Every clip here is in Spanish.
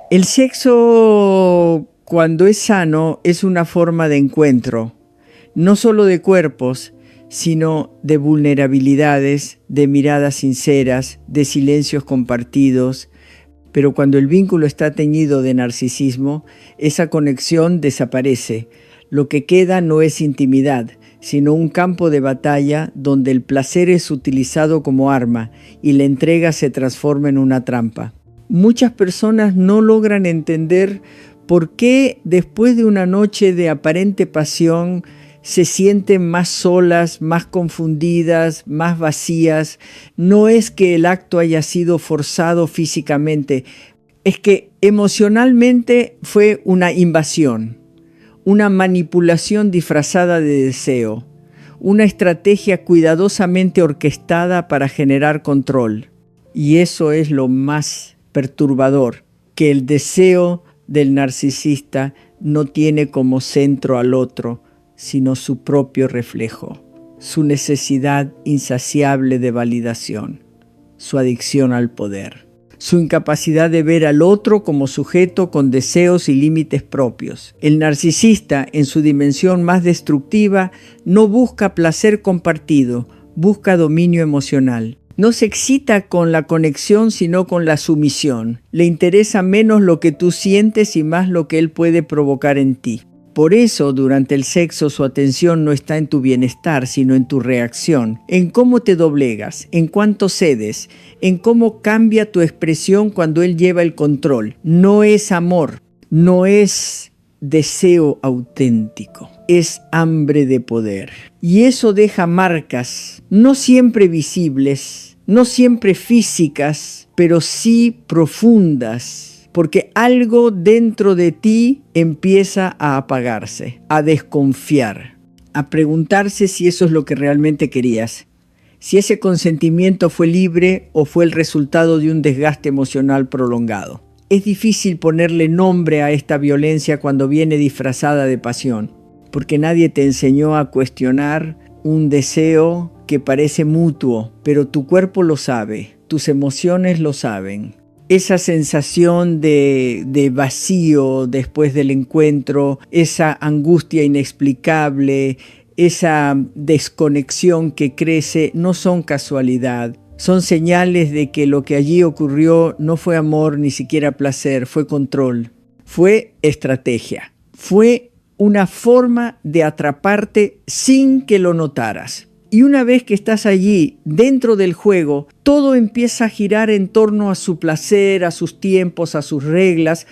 El sexo, cuando es sano, es una forma de encuentro, no solo de cuerpos, sino de vulnerabilidades, de miradas sinceras, de silencios compartidos. Pero cuando el vínculo está teñido de narcisismo, esa conexión desaparece. Lo que queda no es intimidad, sino un campo de batalla donde el placer es utilizado como arma y la entrega se transforma en una trampa. Muchas personas no logran entender por qué después de una noche de aparente pasión se sienten más solas, más confundidas, más vacías. No es que el acto haya sido forzado físicamente, es que emocionalmente fue una invasión, una manipulación disfrazada de deseo, una estrategia cuidadosamente orquestada para generar control. Y eso es lo más perturbador, que el deseo del narcisista no tiene como centro al otro, sino su propio reflejo, su necesidad insaciable de validación, su adicción al poder, su incapacidad de ver al otro como sujeto con deseos y límites propios. El narcisista, en su dimensión más destructiva, no busca placer compartido, busca dominio emocional. No se excita con la conexión, sino con la sumisión. Le interesa menos lo que tú sientes y más lo que él puede provocar en ti. Por eso, durante el sexo, su atención no está en tu bienestar, sino en tu reacción, en cómo te doblegas, en cuánto cedes, en cómo cambia tu expresión cuando él lleva el control. No es amor, no es deseo auténtico, es hambre de poder. Y eso deja marcas, no siempre visibles, no siempre físicas, pero sí profundas, porque algo dentro de ti empieza a apagarse, a desconfiar, a preguntarse si eso es lo que realmente querías, si ese consentimiento fue libre o fue el resultado de un desgaste emocional prolongado. Es difícil ponerle nombre a esta violencia cuando viene disfrazada de pasión, porque nadie te enseñó a cuestionar un deseo que parece mutuo, pero tu cuerpo lo sabe, tus emociones lo saben. Esa sensación de vacío después del encuentro, esa angustia inexplicable, esa desconexión que crece, no son casualidad. Son señales de que lo que allí ocurrió no fue amor, ni siquiera placer, fue control, fue estrategia, fue una forma de atraparte sin que lo notaras. Y una vez que estás allí, dentro del juego, todo empieza a girar en torno a su placer, a sus tiempos, a sus reglas.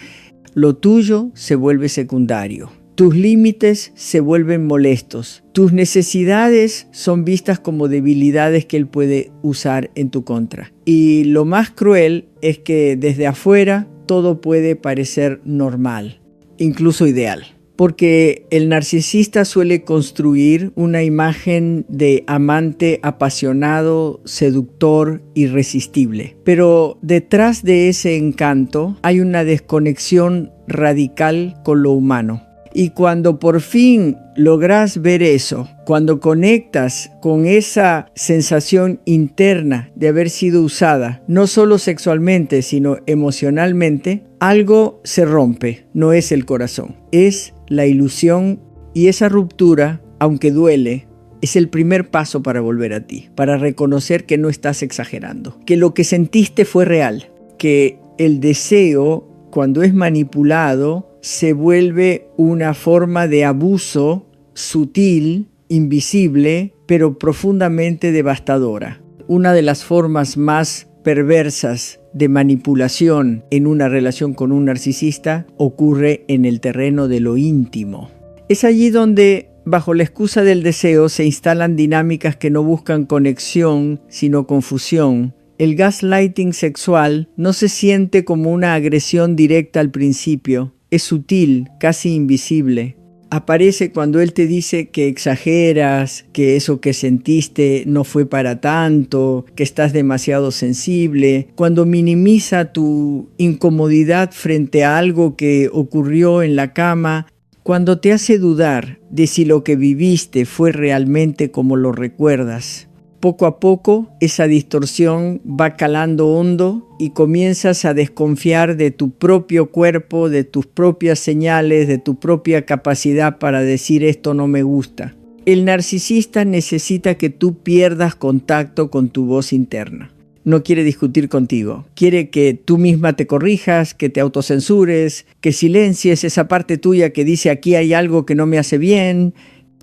Lo tuyo se vuelve secundario. Tus límites se vuelven molestos. Tus necesidades son vistas como debilidades que él puede usar en tu contra. Y lo más cruel es que desde afuera todo puede parecer normal, incluso ideal. Porque el narcisista suele construir una imagen de amante apasionado, seductor, irresistible. Pero detrás de ese encanto hay una desconexión radical con lo humano. Y cuando por fin logras ver eso, cuando conectas con esa sensación interna de haber sido usada, no solo sexualmente, sino emocionalmente, algo se rompe. No es el corazón, es la ilusión, y esa ruptura, aunque duele, es el primer paso para volver a ti, para reconocer que no estás exagerando, que lo que sentiste fue real, que el deseo, cuando es manipulado, se vuelve una forma de abuso sutil, invisible, pero profundamente devastadora. Una de las formas más perversas de manipulación en una relación con un narcisista ocurre en el terreno de lo íntimo. Es allí donde, bajo la excusa del deseo, se instalan dinámicas que no buscan conexión, sino confusión. El gaslighting sexual no se siente como una agresión directa al principio. Es sutil, casi invisible. Aparece cuando él te dice que exageras, que eso que sentiste no fue para tanto, que estás demasiado sensible, cuando minimiza tu incomodidad frente a algo que ocurrió en la cama, cuando te hace dudar de si lo que viviste fue realmente como lo recuerdas. poco a poco esa distorsión va calando hondo y comienzas a desconfiar de tu propio cuerpo, de tus propias señales, de tu propia capacidad para decir esto no me gusta. El narcisista necesita que tú pierdas contacto con tu voz interna. No quiere discutir contigo. Quiere que tú misma te corrijas, que te autocensures, que silencies esa parte tuya que dice aquí hay algo que no me hace bien.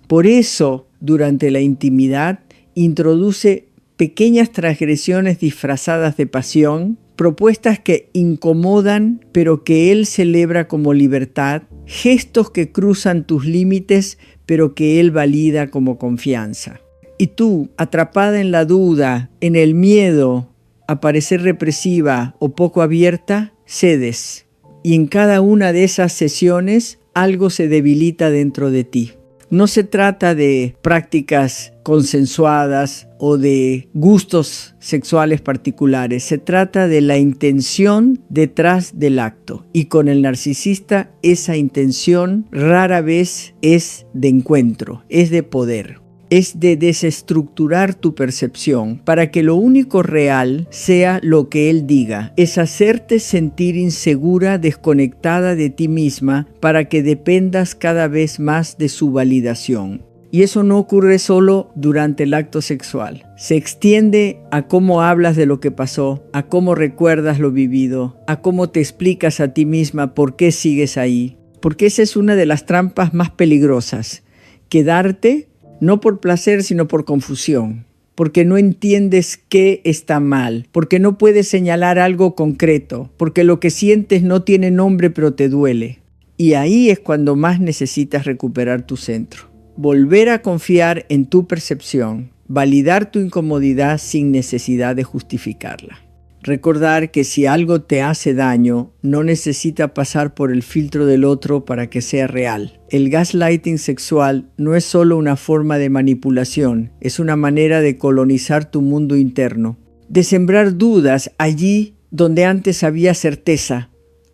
Por eso, durante la intimidad, introduce pequeñas transgresiones disfrazadas de pasión, propuestas que incomodan pero que él celebra como libertad, gestos que cruzan tus límites pero que él valida como confianza. Y tú, atrapada en la duda, en el miedo a parecer represiva o poco abierta, cedes. Y en cada una de esas sesiones algo se debilita dentro de ti. No se trata de prácticas consensuadas o de gustos sexuales particulares. Se trata de la intención detrás del acto. Y con el narcisista esa intención rara vez es de encuentro, es de poder. Es de desestructurar tu percepción para que lo único real sea lo que él diga. Es hacerte sentir insegura, desconectada de ti misma para que dependas cada vez más de su validación. Y eso no ocurre solo durante el acto sexual. Se extiende a cómo hablas de lo que pasó, a cómo recuerdas lo vivido, a cómo te explicas a ti misma por qué sigues ahí. Porque esa es una de las trampas más peligrosas. Quedarte no por placer, sino por confusión, porque no entiendes qué está mal, porque no puedes señalar algo concreto, porque lo que sientes no tiene nombre pero te duele. Y ahí es cuando más necesitas recuperar tu centro. Volver a confiar en tu percepción, validar tu incomodidad sin necesidad de justificarla. Recordar que si algo te hace daño, no necesita pasar por el filtro del otro para que sea real. El gaslighting sexual no es solo una forma de manipulación, es una manera de colonizar tu mundo interno, de sembrar dudas allí donde antes había certeza,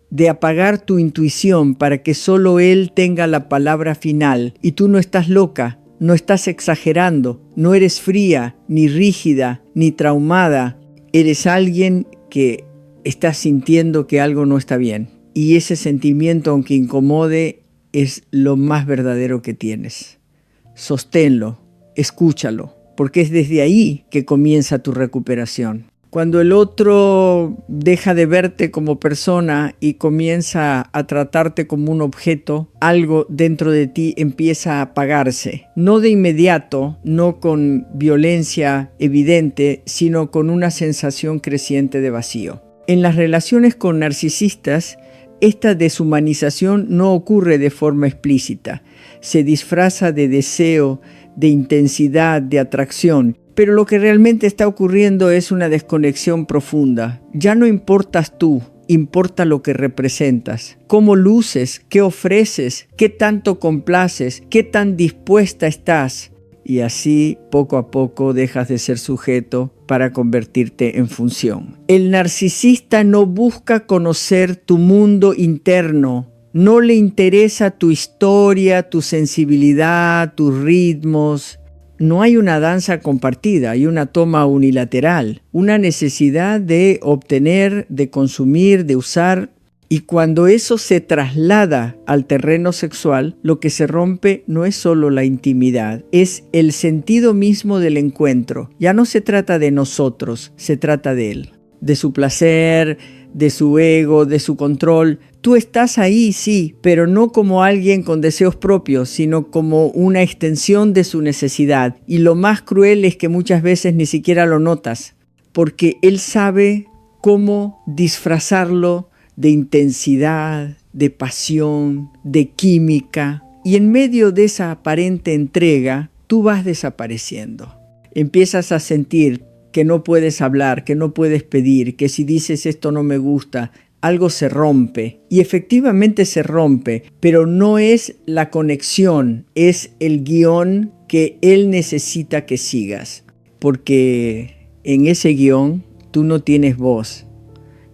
de apagar tu intuición para que solo él tenga la palabra final y tú no estás loca, no estás exagerando, no eres fría, ni rígida, ni traumada. Eres alguien que está sintiendo que algo no está bien. Y ese sentimiento, aunque incomode, es lo más verdadero que tienes. Sosténlo, escúchalo, porque es desde ahí que comienza tu recuperación. Cuando el otro deja de verte como persona y comienza a tratarte como un objeto, algo dentro de ti empieza a apagarse. No de inmediato, no con violencia evidente, sino con una sensación creciente de vacío. En las relaciones con narcisistas, esta deshumanización no ocurre de forma explícita. Se disfraza de deseo, de intensidad, de atracción. Pero lo que realmente está ocurriendo es una desconexión profunda. Ya no importas tú, importa lo que representas. Cómo luces, qué ofreces, qué tanto complaces, qué tan dispuesta estás. Y así, poco a poco, dejas de ser sujeto para convertirte en función. El narcisista no busca conocer tu mundo interno. No le interesa tu historia, tu sensibilidad, tus ritmos. No hay una danza compartida, hay una toma unilateral, una necesidad de obtener, de consumir, de usar. Y cuando eso se traslada al terreno sexual, lo que se rompe no es solo la intimidad, es el sentido mismo del encuentro. Ya no se trata de nosotros, se trata de él, de su placer, de su ego, de su control. Tú estás ahí, sí, pero no como alguien con deseos propios, sino como una extensión de su necesidad. Y lo más cruel es que muchas veces ni siquiera lo notas, porque él sabe cómo disfrazarlo de intensidad, de pasión, de química. Y en medio de esa aparente entrega, tú vas desapareciendo. Empiezas a sentir que no puedes hablar, que no puedes pedir, que si dices esto no me gusta, algo se rompe. Y efectivamente se rompe, pero no es la conexión, es el guión que él necesita que sigas. Porque en ese guión tú no tienes voz,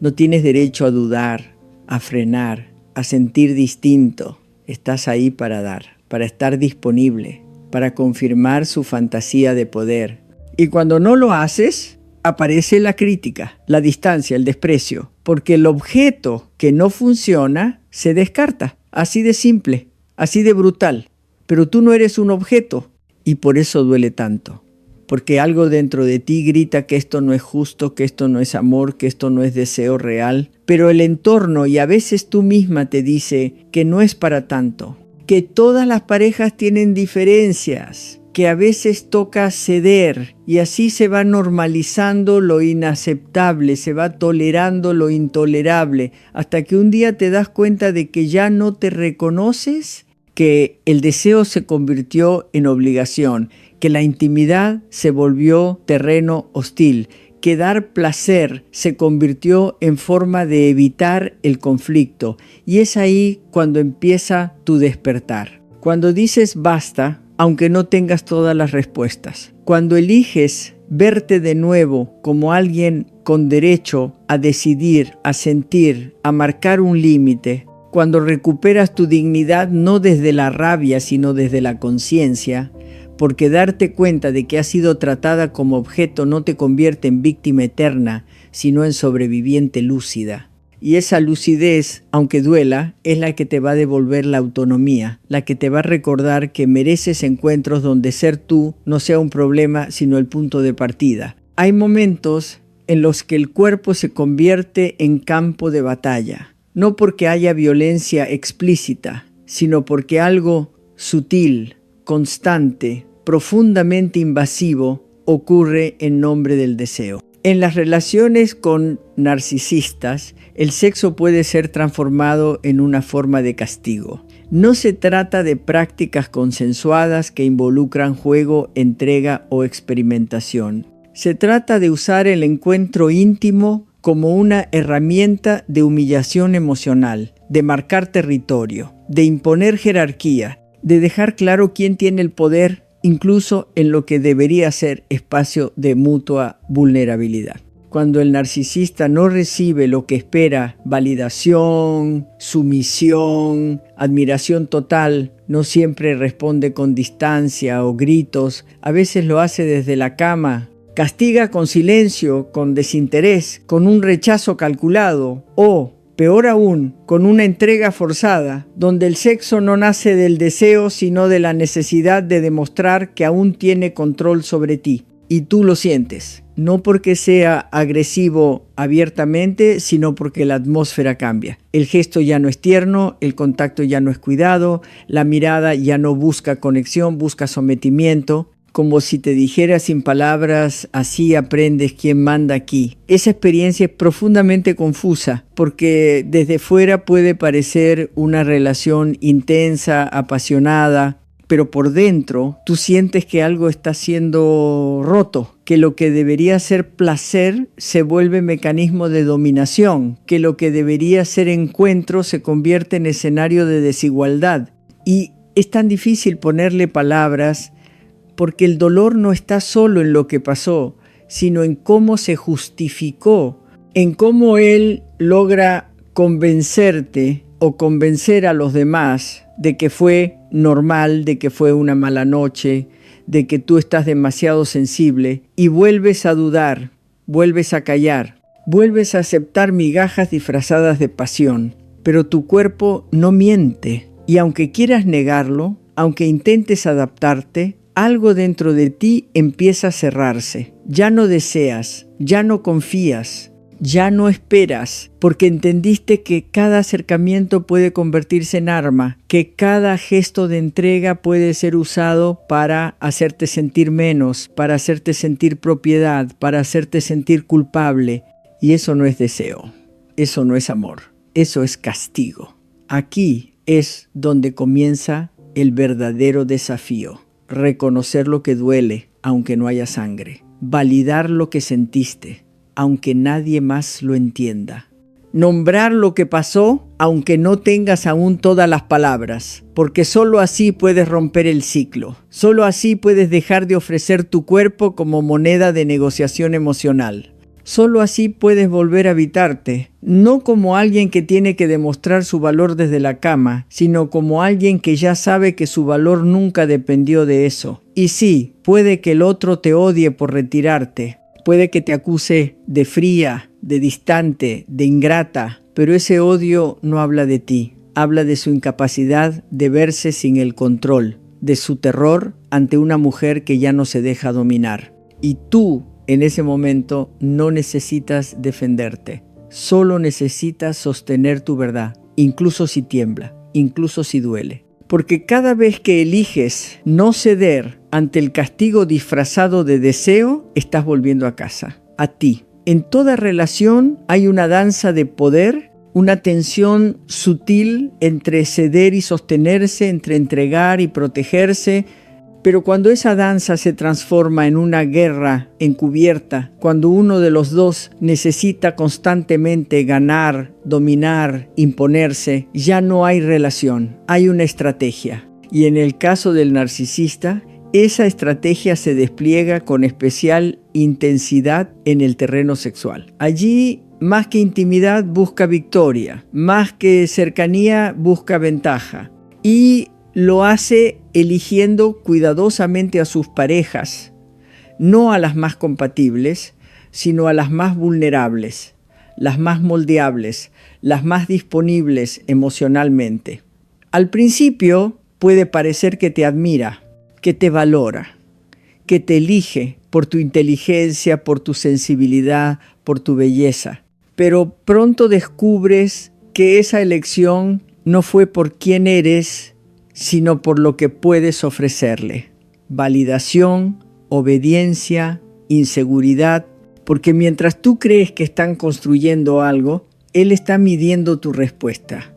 no tienes derecho a dudar, a frenar, a sentir distinto. Estás ahí para dar, para estar disponible, para confirmar su fantasía de poder. Y cuando no lo haces, aparece la crítica, la distancia, el desprecio, porque el objeto que no funciona se descarta, así de simple, así de brutal. Pero tú no eres un objeto y por eso duele tanto. Porque algo dentro de ti grita que esto no es justo, que esto no es amor, que esto no es deseo real. Pero el entorno y a veces tú misma te dice que no es para tanto, que todas las parejas tienen diferencias, que a veces toca ceder y así se va normalizando lo inaceptable, se va tolerando lo intolerable, hasta que un día te das cuenta de que ya no te reconoces, que el deseo se convirtió en obligación, que la intimidad se volvió terreno hostil, que dar placer se convirtió en forma de evitar el conflicto. Y es ahí cuando empieza tu despertar. Cuando dices basta, aunque no tengas todas las respuestas. Cuando eliges verte de nuevo como alguien con derecho a decidir, a sentir, a marcar un límite. Cuando recuperas tu dignidad no desde la rabia, sino desde la conciencia, porque darte cuenta de que has sido tratada como objeto no te convierte en víctima eterna, sino en sobreviviente lúcida. Y esa lucidez, aunque duela, es la que te va a devolver la autonomía, la que te va a recordar que mereces encuentros donde ser tú no sea un problema, sino el punto de partida. Hay momentos en los que el cuerpo se convierte en campo de batalla, no porque haya violencia explícita, sino porque algo sutil, constante, profundamente invasivo ocurre en nombre del deseo. En las relaciones con narcisistas, el sexo puede ser transformado en una forma de castigo. No se trata de prácticas consensuadas que involucran juego, entrega o experimentación. Se trata de usar el encuentro íntimo como una herramienta de humillación emocional, de marcar territorio, de imponer jerarquía, de dejar claro quién tiene el poder, incluso en lo que debería ser espacio de mutua vulnerabilidad. Cuando el narcisista no recibe lo que espera, validación, sumisión, admiración total, no siempre responde con distancia o gritos, a veces lo hace desde la cama, castiga con silencio, con desinterés, con un rechazo calculado o, peor aún, con una entrega forzada, donde el sexo no nace del deseo, sino de la necesidad de demostrar que aún tiene control sobre ti. Y tú lo sientes, no porque sea agresivo abiertamente, sino porque la atmósfera cambia. El gesto ya no es tierno, el contacto ya no es cuidado, la mirada ya no busca conexión, busca sometimiento. Como si te dijera sin palabras, así aprendes quién manda aquí. Esa experiencia es profundamente confusa, porque desde fuera puede parecer una relación intensa, apasionada, pero por dentro tú sientes que algo está siendo roto, que lo que debería ser placer se vuelve mecanismo de dominación, que lo que debería ser encuentro se convierte en escenario de desigualdad. Y es tan difícil ponerle palabras, porque el dolor no está solo en lo que pasó, sino en cómo se justificó, en cómo él logra convencerte o convencer a los demás de que fue normal, de que fue una mala noche, de que tú estás demasiado sensible y vuelves a dudar, vuelves a callar, vuelves a aceptar migajas disfrazadas de pasión, pero tu cuerpo no miente y aunque quieras negarlo, aunque intentes adaptarte, algo dentro de ti empieza a cerrarse. Ya no deseas, ya no confías, ya no esperas, porque entendiste que cada acercamiento puede convertirse en arma, que cada gesto de entrega puede ser usado para hacerte sentir menos, para hacerte sentir propiedad, para hacerte sentir culpable. Y eso no es deseo, eso no es amor, eso es castigo. Aquí es donde comienza el verdadero desafío. Reconocer lo que duele, aunque no haya sangre. Validar lo que sentiste, aunque nadie más lo entienda. Nombrar lo que pasó, aunque no tengas aún todas las palabras, porque solo así puedes romper el ciclo. Solo así puedes dejar de ofrecer tu cuerpo como moneda de negociación emocional. Solo así puedes volver a habitarte, no como alguien que tiene que demostrar su valor desde la cama, sino como alguien que ya sabe que su valor nunca dependió de eso Y sí, puede que el otro te odie por retirarte, puede que te acuse de fría, de distante, de ingrata, pero ese odio no habla de ti, habla de su incapacidad de verse sin el control, de su terror ante una mujer que ya no se deja dominar. Y tú, en ese momento, no necesitas defenderte, solo necesitas sostener tu verdad, incluso si tiembla, incluso si duele. Porque cada vez que eliges no ceder ante el castigo disfrazado de deseo, estás volviendo a casa, a ti. En toda relación hay una danza de poder, una tensión sutil entre ceder y sostenerse, entre entregar y protegerse. Pero cuando esa danza se transforma en una guerra encubierta, cuando uno de los dos necesita constantemente ganar, dominar, imponerse, ya no hay relación, hay una estrategia. Y en el caso del narcisista, esa estrategia se despliega con especial intensidad en el terreno sexual. Allí, más que intimidad, busca victoria, más que cercanía, busca ventaja. Y lo hace eligiendo cuidadosamente a sus parejas, no a las más compatibles, sino a las más vulnerables, las más moldeables, las más disponibles emocionalmente. Al principio puede parecer que te admira, que te valora, que te elige por tu inteligencia, por tu sensibilidad, por tu belleza. Pero pronto descubres que esa elección no fue por quién eres, sino por lo que puedes ofrecerle. Validación, obediencia, inseguridad, porque mientras tú crees que están construyendo algo, él está midiendo tu respuesta,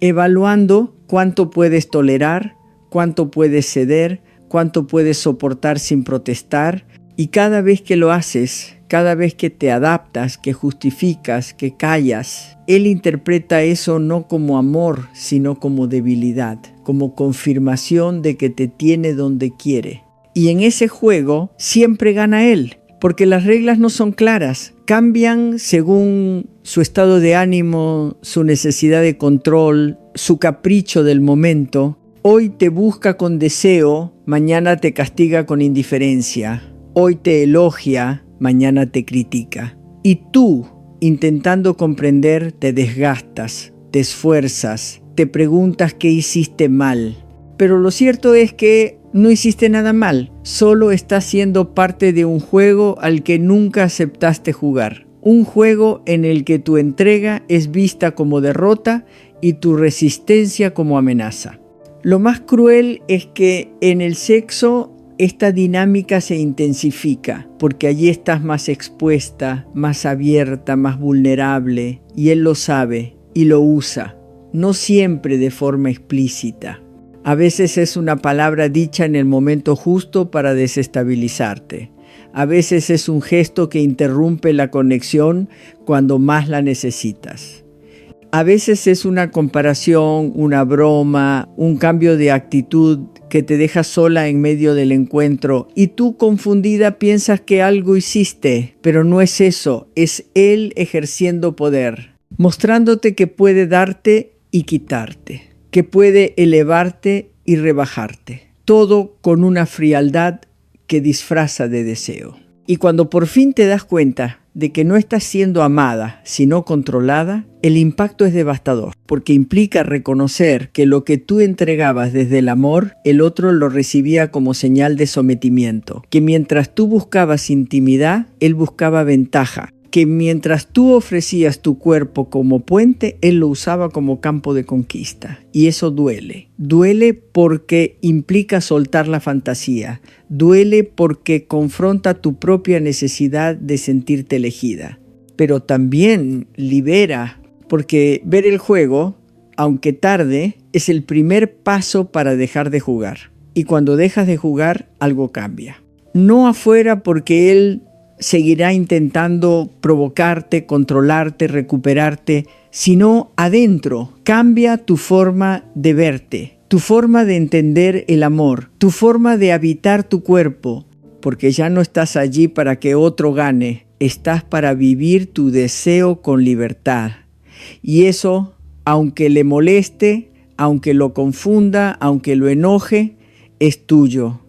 evaluando cuánto puedes tolerar, cuánto puedes ceder, cuánto puedes soportar sin protestar, y cada vez que lo haces, cada vez que te adaptas, que justificas, que callas, él interpreta eso no como amor, sino como debilidad, como confirmación de que te tiene donde quiere. Y en ese juego siempre gana él, porque las reglas no son claras, cambian según su estado de ánimo, su necesidad de control, su capricho del momento. Hoy te busca con deseo, mañana te castiga con indiferencia. Hoy te elogia, mañana te critica. Y tú, intentando comprender, te desgastas, te esfuerzas, te preguntas qué hiciste mal. Pero lo cierto es que no hiciste nada mal, solo estás siendo parte de un juego al que nunca aceptaste jugar. Un juego en el que tu entrega es vista como derrota y tu resistencia como amenaza. Lo más cruel es que en el sexo esta dinámica se intensifica, porque allí estás más expuesta, más abierta, más vulnerable, y él lo sabe y lo usa, no siempre de forma explícita. A veces es una palabra dicha en el momento justo para desestabilizarte. A veces es un gesto que interrumpe la conexión cuando más la necesitas. A veces es una comparación, una broma, un cambio de actitud que te deja sola en medio del encuentro y tú confundida piensas que algo hiciste, pero no es eso, es él ejerciendo poder, mostrándote que puede darte y quitarte, que puede elevarte y rebajarte, todo con una frialdad que disfraza de deseo. Y cuando por fin te das cuenta de que no estás siendo amada, sino controlada, el impacto es devastador, porque implica reconocer que lo que tú entregabas desde el amor, el otro lo recibía como señal de sometimiento, que mientras tú buscabas intimidad, él buscaba ventaja, que mientras tú ofrecías tu cuerpo como puente, él lo usaba como campo de conquista. Y eso duele. Duele porque implica soltar la fantasía. Duele porque confronta tu propia necesidad de sentirte elegida. Pero también libera, porque ver el juego, aunque tarde, es el primer paso para dejar de jugar. Y cuando dejas de jugar, algo cambia. No afuera porque él seguirá intentando provocarte, controlarte, recuperarte, sino adentro. Cambia tu forma de verte, tu forma de entender el amor, tu forma de habitar tu cuerpo, porque ya no estás allí para que otro gane, estás para vivir tu deseo con libertad. Y eso, aunque le moleste, aunque lo confunda, aunque lo enoje, es tuyo.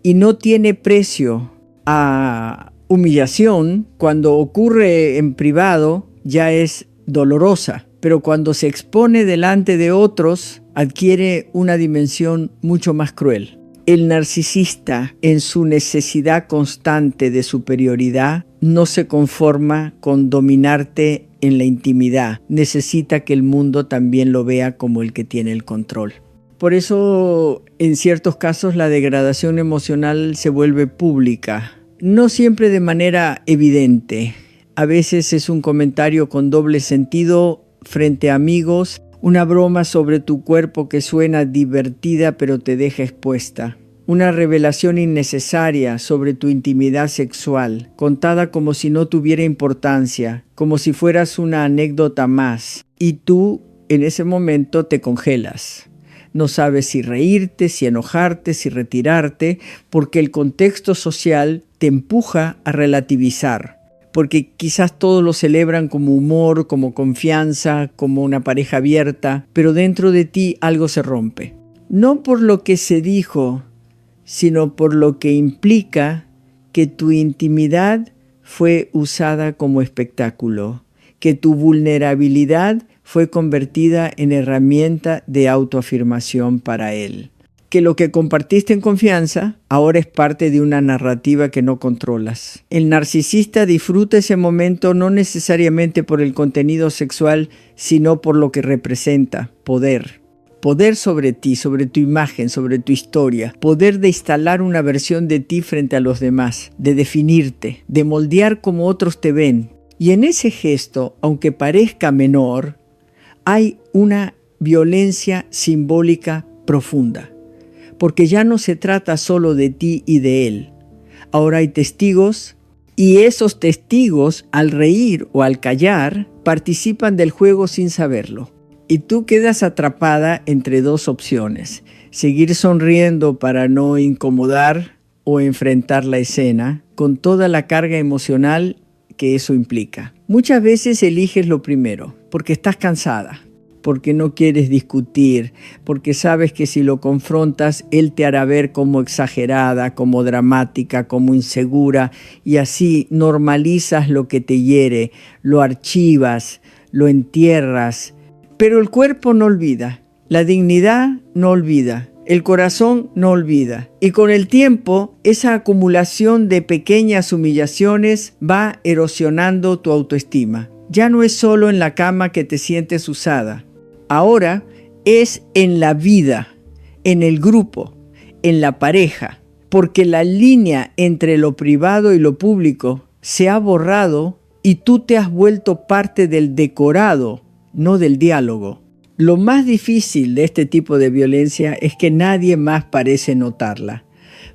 y no tiene precio a humillación. Cuando ocurre en privado ya es dolorosa, pero cuando se expone delante de otros adquiere una dimensión mucho más cruel. El narcisista, en su necesidad constante de superioridad, no se conforma con dominarte en la intimidad. Necesita que el mundo también lo vea como el que tiene el control. Por eso, en ciertos casos, la degradación emocional se vuelve pública. No siempre de manera evidente. A veces es un comentario con doble sentido frente a amigos, una broma sobre tu cuerpo que suena divertida pero te deja expuesta. Una revelación innecesaria sobre tu intimidad sexual, contada como si no tuviera importancia, como si fueras una anécdota más. Y tú, en ese momento, te congelas. No sabes si reírte, si enojarte, si retirarte, porque el contexto social te empuja a relativizar. Porque quizás todos lo celebran como humor, como confianza, como una pareja abierta, pero dentro de ti algo se rompe. No por lo que se dijo, sino por lo que implica que tu intimidad fue usada como espectáculo, que tu vulnerabilidad fue convertida en herramienta de autoafirmación para él. Que lo que compartiste en confianza ahora es parte de una narrativa que no controlas. El narcisista disfruta ese momento no necesariamente por el contenido sexual, sino por lo que representa: poder. Poder sobre ti, sobre tu imagen, sobre tu historia. Poder de instalar una versión de ti frente a los demás, de definirte, de moldear como otros te ven. Y en ese gesto, aunque parezca menor, hay una violencia simbólica profunda. Porque ya no se trata solo de ti y de él. Ahora hay testigos, y esos testigos, al reír o al callar, participan del juego sin saberlo. Y tú quedas atrapada entre dos opciones: seguir sonriendo para no incomodar o enfrentar la escena con toda la carga emocional que eso implica. Muchas veces eliges lo primero, porque estás cansada, porque no quieres discutir, porque sabes que si lo confrontas, él te hará ver como exagerada, como dramática, como insegura, y así normalizas lo que te hiere, lo archivas, lo entierras. Pero el cuerpo no olvida, la dignidad no olvida, el corazón no olvida. Y con el tiempo, esa acumulación de pequeñas humillaciones va erosionando tu autoestima. Ya no es solo en la cama que te sientes usada. Ahora es en la vida, en el grupo, en la pareja, porque la línea entre lo privado y lo público se ha borrado y tú te has vuelto parte del decorado, no del diálogo. Lo más difícil de este tipo de violencia es que nadie más parece notarla,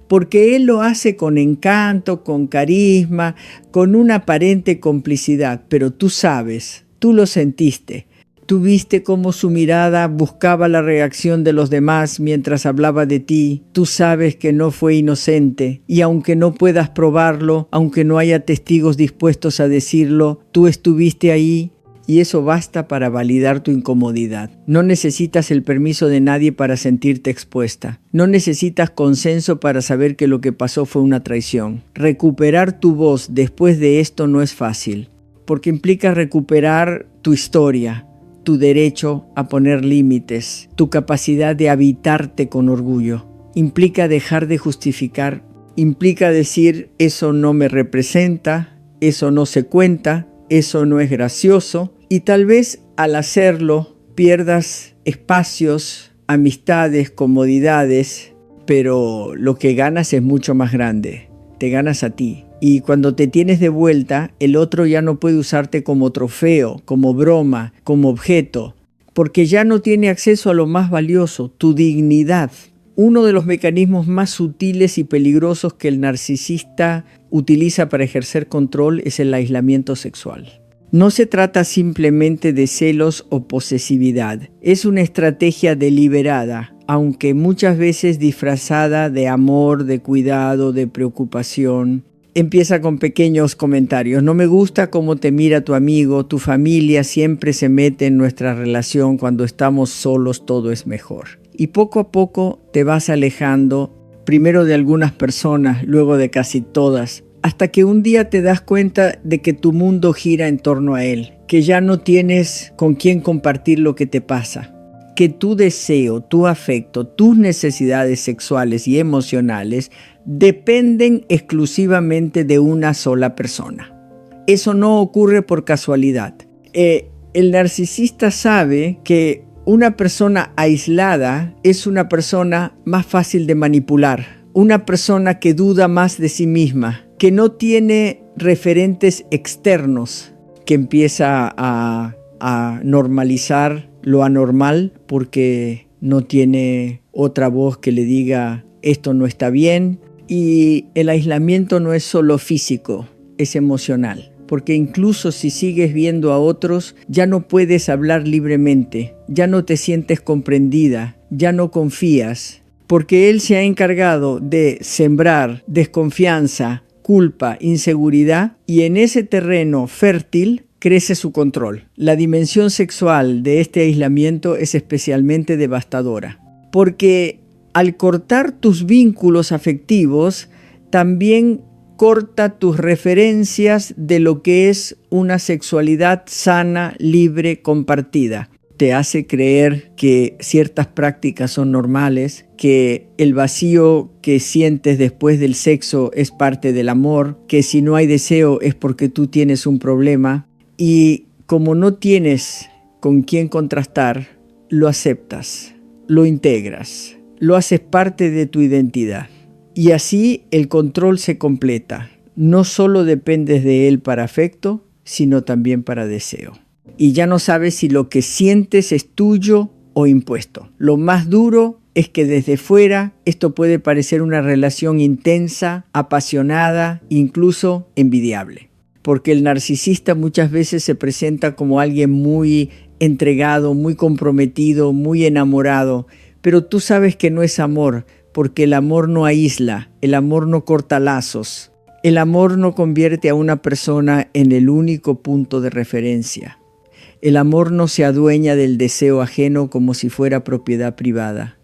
porque él lo hace con encanto, con carisma, con una aparente complicidad, pero tú sabes, tú lo sentiste. Tú viste cómo su mirada buscaba la reacción de los demás mientras hablaba de ti. Tú sabes que no fue inocente y aunque no puedas probarlo, aunque no haya testigos dispuestos a decirlo, tú estuviste ahí y eso basta para validar tu incomodidad. No necesitas el permiso de nadie para sentirte expuesta. No necesitas consenso para saber que lo que pasó fue una traición. Recuperar tu voz después de esto no es fácil, porque implica recuperar tu historia, tu derecho a poner límites, tu capacidad de habitarte con orgullo. Implica dejar de justificar, implica decir eso no me representa, eso no se cuenta, eso no es gracioso, y tal vez al hacerlo pierdas espacios, amistades, comodidades, pero lo que ganas es mucho más grande, te ganas a ti. Y cuando te tienes de vuelta, el otro ya no puede usarte como trofeo, como broma, como objeto, porque ya no tiene acceso a lo más valioso, tu dignidad. Uno de los mecanismos más sutiles y peligrosos que el narcisista utiliza para ejercer control es el aislamiento sexual. No se trata simplemente de celos o posesividad, es una estrategia deliberada, aunque muchas veces disfrazada de amor, de cuidado, de preocupación. Empieza con pequeños comentarios. No me gusta cómo te mira tu amigo, tu familia siempre se mete en nuestra relación, cuando estamos solos todo es mejor. Y poco a poco te vas alejando primero de algunas personas, luego de casi todas, hasta que un día te das cuenta de que tu mundo gira en torno a él, que ya no tienes con quién compartir lo que te pasa, que tu deseo, tu afecto, tus necesidades sexuales y emocionales dependen exclusivamente de una sola persona. Eso no ocurre por casualidad. El narcisista sabe que una persona aislada es una persona más fácil de manipular, una persona que duda más de sí misma, que no tiene referentes externos, que empieza a normalizar lo anormal porque no tiene otra voz que le diga esto no está bien. Y el aislamiento no es solo físico, es emocional. Porque incluso si sigues viendo a otros, ya no puedes hablar libremente, ya no te sientes comprendida, ya no confías, porque él se ha encargado de sembrar desconfianza, culpa, inseguridad, y en ese terreno fértil crece su control. La dimensión sexual de este aislamiento es especialmente devastadora, porque al cortar tus vínculos afectivos, también corta tus referencias de lo que es una sexualidad sana, libre, compartida. Te hace creer que ciertas prácticas son normales, que el vacío que sientes después del sexo es parte del amor, que si no hay deseo es porque tú tienes un problema, y como no tienes con quién contrastar, lo aceptas, lo integras, lo haces parte de tu identidad. Y así el control se completa. No solo dependes de él para afecto, sino también para deseo. Y ya no sabes si lo que sientes es tuyo o impuesto. Lo más duro es que desde fuera esto puede parecer una relación intensa, apasionada, incluso envidiable. Porque el narcisista muchas veces se presenta como alguien muy entregado, muy comprometido, muy enamorado. Pero tú sabes que no es amor, porque el amor no aísla, el amor no corta lazos, el amor no convierte a una persona en el único punto de referencia. El amor no se adueña del deseo ajeno como si fuera propiedad privada.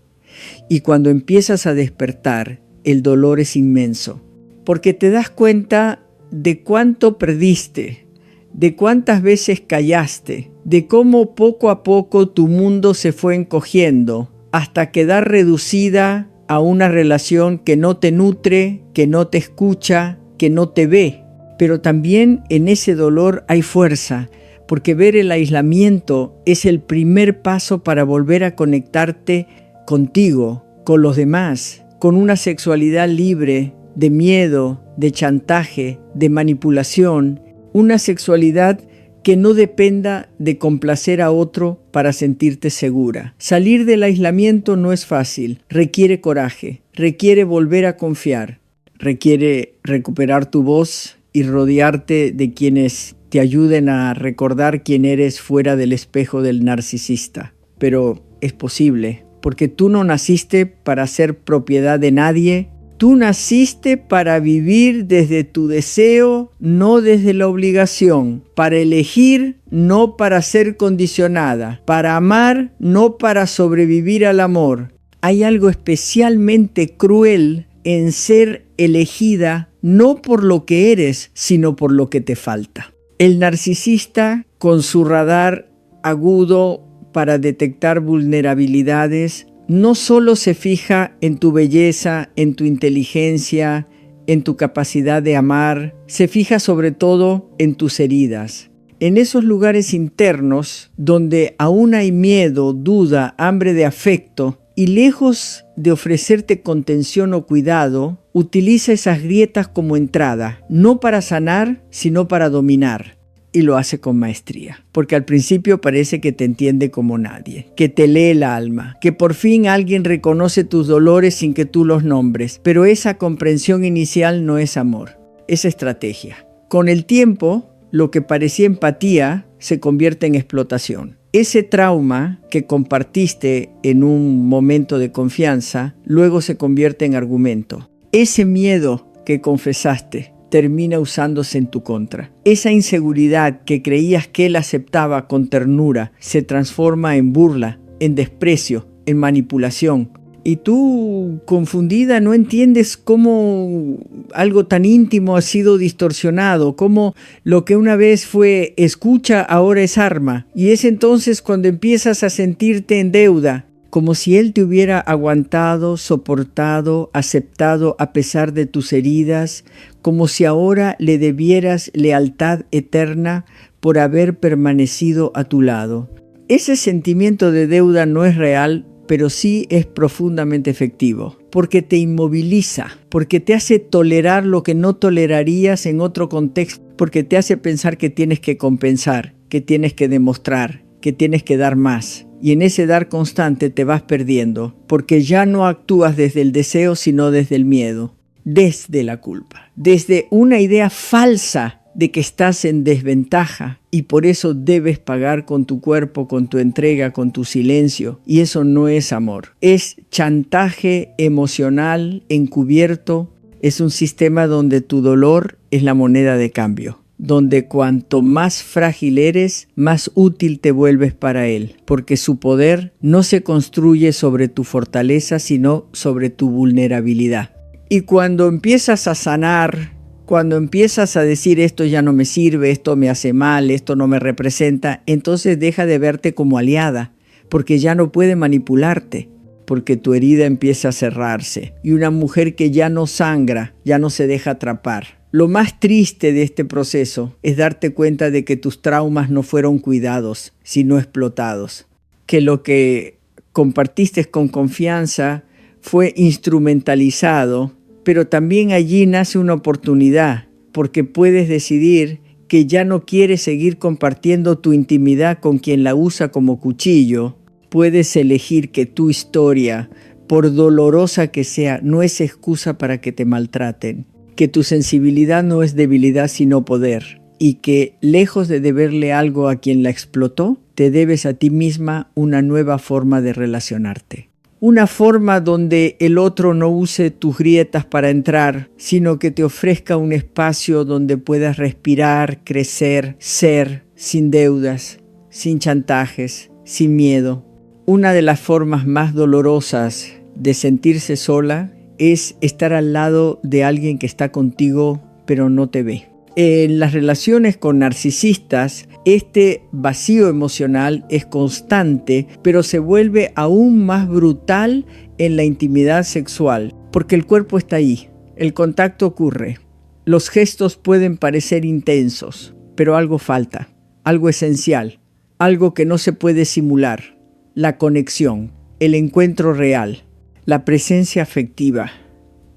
Y cuando empiezas a despertar, el dolor es inmenso, porque te das cuenta de cuánto perdiste, de cuántas veces callaste, de cómo poco a poco tu mundo se fue encogiendo hasta quedar reducida a una relación que no te nutre, que no te escucha, que no te ve. Pero también en ese dolor hay fuerza, porque ver el aislamiento es el primer paso para volver a conectarte contigo, con los demás, con una sexualidad libre de miedo, de chantaje, de manipulación, una sexualidad que no dependa de complacer a otro para sentirte segura. Salir del aislamiento no es fácil, requiere coraje, requiere volver a confiar, requiere recuperar tu voz y rodearte de quienes te ayuden a recordar quién eres fuera del espejo del narcisista. Pero es posible, porque tú no naciste para ser propiedad de nadie. Tú naciste para vivir desde tu deseo, no desde la obligación, para elegir, no para ser condicionada, para amar, no para sobrevivir al amor. Hay algo especialmente cruel en ser elegida no por lo que eres, sino por lo que te falta. El narcisista, con su radar agudo para detectar vulnerabilidades, no solo se fija en tu belleza, en tu inteligencia, en tu capacidad de amar, se fija sobre todo en tus heridas. En esos lugares internos donde aún hay miedo, duda, hambre de afecto, y lejos de ofrecerte contención o cuidado, utiliza esas grietas como entrada, no para sanar, sino para dominar. Y lo hace con maestría, porque al principio parece que te entiende como nadie, que te lee el alma, que por fin alguien reconoce tus dolores sin que tú los nombres, pero esa comprensión inicial no es amor, es estrategia. Con el tiempo, lo que parecía empatía se convierte en explotación. Ese trauma que compartiste en un momento de confianza, luego se convierte en argumento. Ese miedo que confesaste termina usándose en tu contra. Esa inseguridad que creías que él aceptaba con ternura se transforma en burla, en desprecio, en manipulación. Y tú, confundida, no entiendes cómo algo tan íntimo ha sido distorsionado, cómo lo que una vez fue escucha ahora es arma. Y es entonces cuando empiezas a sentirte en deuda, como si él te hubiera aguantado, soportado, aceptado a pesar de tus heridas, como si ahora le debieras lealtad eterna por haber permanecido a tu lado. Ese sentimiento de deuda no es real, pero sí es profundamente efectivo, porque te inmoviliza, porque te hace tolerar lo que no tolerarías en otro contexto, porque te hace pensar que tienes que compensar, que tienes que demostrar, que tienes que dar más. Y en ese dar constante te vas perdiendo, porque ya no actúas desde el deseo, sino desde el miedo, desde la culpa, desde una idea falsa de que estás en desventaja y por eso debes pagar con tu cuerpo, con tu entrega, con tu silencio. Y eso no es amor, es chantaje emocional encubierto, es un sistema donde tu dolor es la moneda de cambio, donde cuanto más frágil eres, más útil te vuelves para él, porque su poder no se construye sobre tu fortaleza, sino sobre tu vulnerabilidad. Y cuando empiezas a sanar, cuando empiezas a decir esto ya no me sirve, esto me hace mal, esto no me representa, entonces deja de verte como aliada, porque ya no puede manipularte, porque tu herida empieza a cerrarse. Y una mujer que ya no sangra, ya no se deja atrapar. Lo más triste de este proceso es darte cuenta de que tus traumas no fueron cuidados, sino explotados. Que lo que compartiste con confianza fue instrumentalizado, pero también allí nace una oportunidad, porque puedes decidir que ya no quieres seguir compartiendo tu intimidad con quien la usa como cuchillo. Puedes elegir que tu historia, por dolorosa que sea, no es excusa para que te maltraten, que tu sensibilidad no es debilidad sino poder, y que lejos de deberle algo a quien la explotó, te debes a ti misma una nueva forma de relacionarte. Una forma donde el otro no use tus grietas para entrar, sino que te ofrezca un espacio donde puedas respirar, crecer, ser, sin deudas, sin chantajes, sin miedo. Una de las formas más dolorosas de sentirse sola es estar al lado de alguien que está contigo pero no te ve. En las relaciones con narcisistas, este vacío emocional es constante, pero se vuelve aún más brutal en la intimidad sexual, porque el cuerpo está ahí, el contacto ocurre, los gestos pueden parecer intensos, pero algo falta, algo esencial, algo que no se puede simular, la conexión, el encuentro real, la presencia afectiva.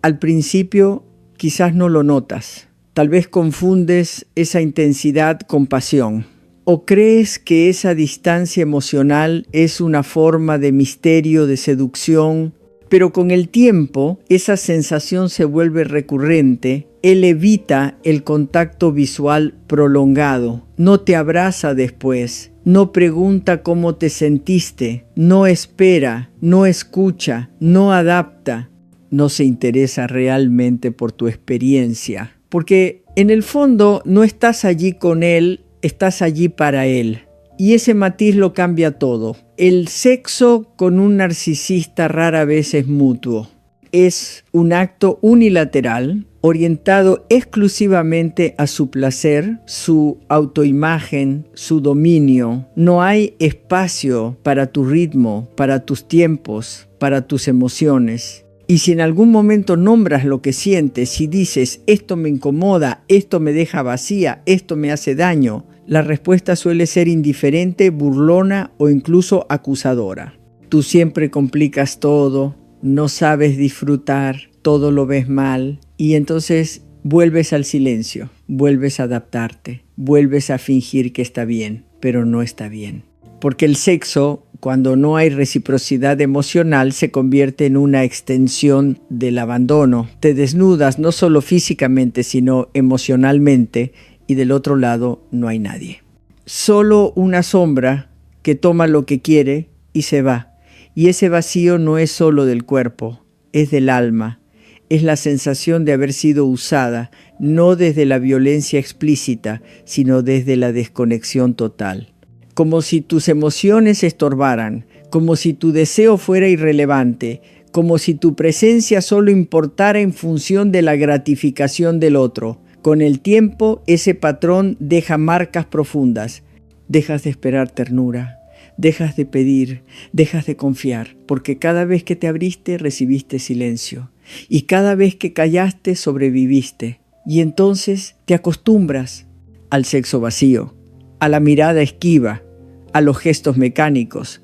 Al principio quizás no lo notas. Tal vez confundes esa intensidad con pasión. ¿O crees que esa distancia emocional es una forma de misterio, de seducción? Pero con el tiempo, esa sensación se vuelve recurrente. Él evita el contacto visual prolongado. No te abraza después. No pregunta cómo te sentiste. No espera. No escucha. No adapta. No se interesa realmente por tu experiencia. Porque en el fondo no estás allí con él, estás allí para él. Y ese matiz lo cambia todo. El sexo con un narcisista rara vez es mutuo. Es un acto unilateral, orientado exclusivamente a su placer, su autoimagen, su dominio. No hay espacio para tu ritmo, para tus tiempos, para tus emociones. Y si en algún momento nombras lo que sientes y dices, esto me incomoda, esto me deja vacía, esto me hace daño, la respuesta suele ser indiferente, burlona o incluso acusadora. Tú siempre complicas todo, no sabes disfrutar, todo lo ves mal y entonces vuelves al silencio, vuelves a adaptarte, vuelves a fingir que está bien, pero no está bien. Porque el sexo, cuando no hay reciprocidad emocional, se convierte en una extensión del abandono. Te desnudas no solo físicamente, sino emocionalmente, y del otro lado no hay nadie. Solo una sombra que toma lo que quiere y se va. Y ese vacío no es solo del cuerpo, es del alma. Es la sensación de haber sido usada, no desde la violencia explícita, sino desde la desconexión total. Como si tus emociones estorbaran, como si tu deseo fuera irrelevante, como si tu presencia solo importara en función de la gratificación del otro. Con el tiempo, ese patrón deja marcas profundas. Dejas de esperar ternura, dejas de pedir, dejas de confiar, porque cada vez que te abriste, recibiste silencio. Y cada vez que callaste, sobreviviste. Y entonces te acostumbras al sexo vacío, a la mirada esquiva, a los gestos mecánicos.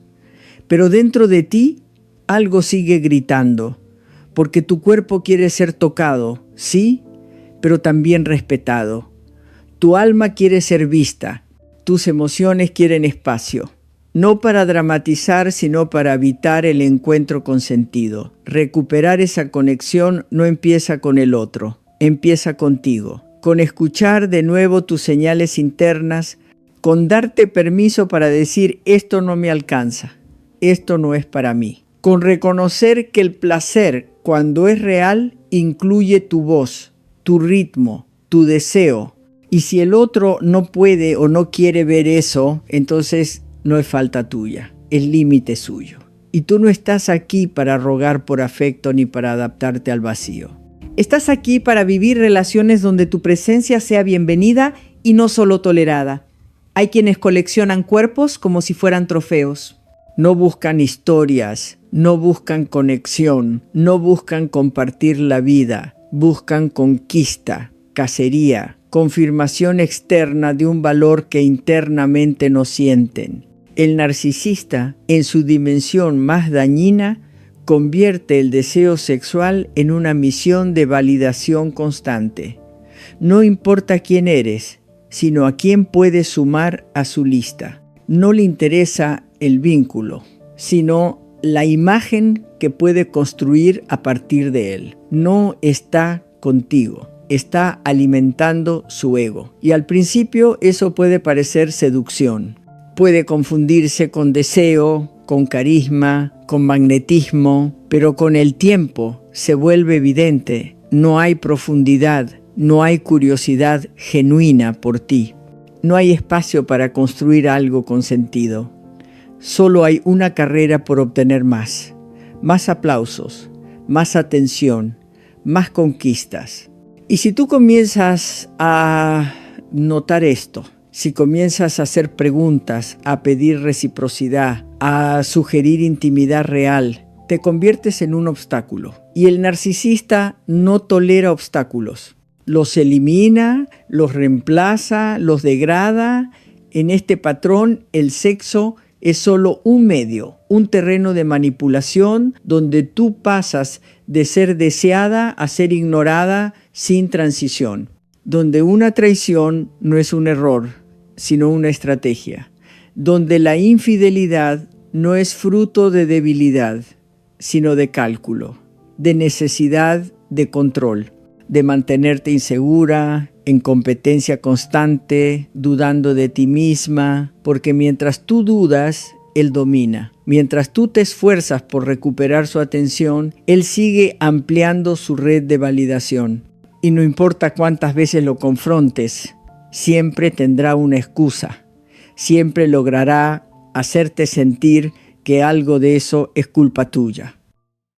Pero dentro de ti, algo sigue gritando, porque tu cuerpo quiere ser tocado, sí, pero también respetado. Tu alma quiere ser vista, tus emociones quieren espacio, no para dramatizar, sino para habitar el encuentro con sentido. Recuperar esa conexión no empieza con el otro, empieza contigo, con escuchar de nuevo tus señales internas, con darte permiso para decir esto no me alcanza, esto no es para mí, con reconocer que el placer, cuando es real, incluye tu voz, tu ritmo, tu deseo. Y si el otro no puede o no quiere ver eso, entonces no es falta tuya, es límite suyo. Y tú no estás aquí para rogar por afecto ni para adaptarte al vacío. Estás aquí para vivir relaciones donde tu presencia sea bienvenida y no solo tolerada. Hay quienes coleccionan cuerpos como si fueran trofeos. No buscan historias, no buscan conexión, no buscan compartir la vida. Buscan conquista, cacería, confirmación externa de un valor que internamente no sienten. El narcisista, en su dimensión más dañina, convierte el deseo sexual en una misión de validación constante. No importa quién eres, sino a quién puedes sumar a su lista. No le interesa el vínculo, sino la imagen que puede construir a partir de él. No está contigo, está alimentando su ego. Y al principio eso puede parecer seducción. Puede confundirse con deseo, con carisma, con magnetismo, pero con el tiempo se vuelve evidente. No hay profundidad, no hay curiosidad genuina por ti. No hay espacio para construir algo con sentido. Solo hay una carrera por obtener más aplausos, más atención, más conquistas. Y si tú comienzas a notar esto, si comienzas a hacer preguntas, a pedir reciprocidad, a sugerir intimidad real, te conviertes en un obstáculo. Y el narcisista no tolera obstáculos. Los elimina, los reemplaza, los degrada. En este patrón, el sexo es solo un medio, un terreno de manipulación donde tú pasas de ser deseada a ser ignorada sin transición, donde una traición no es un error, sino una estrategia, donde la infidelidad no es fruto de debilidad, sino de cálculo, de necesidad de control, de mantenerte insegura, en competencia constante, dudando de ti misma, porque mientras tú dudas, él domina. Mientras tú te esfuerzas por recuperar su atención, él sigue ampliando su red de validación. Y no importa cuántas veces lo confrontes, siempre tendrá una excusa. Siempre logrará hacerte sentir que algo de eso es culpa tuya.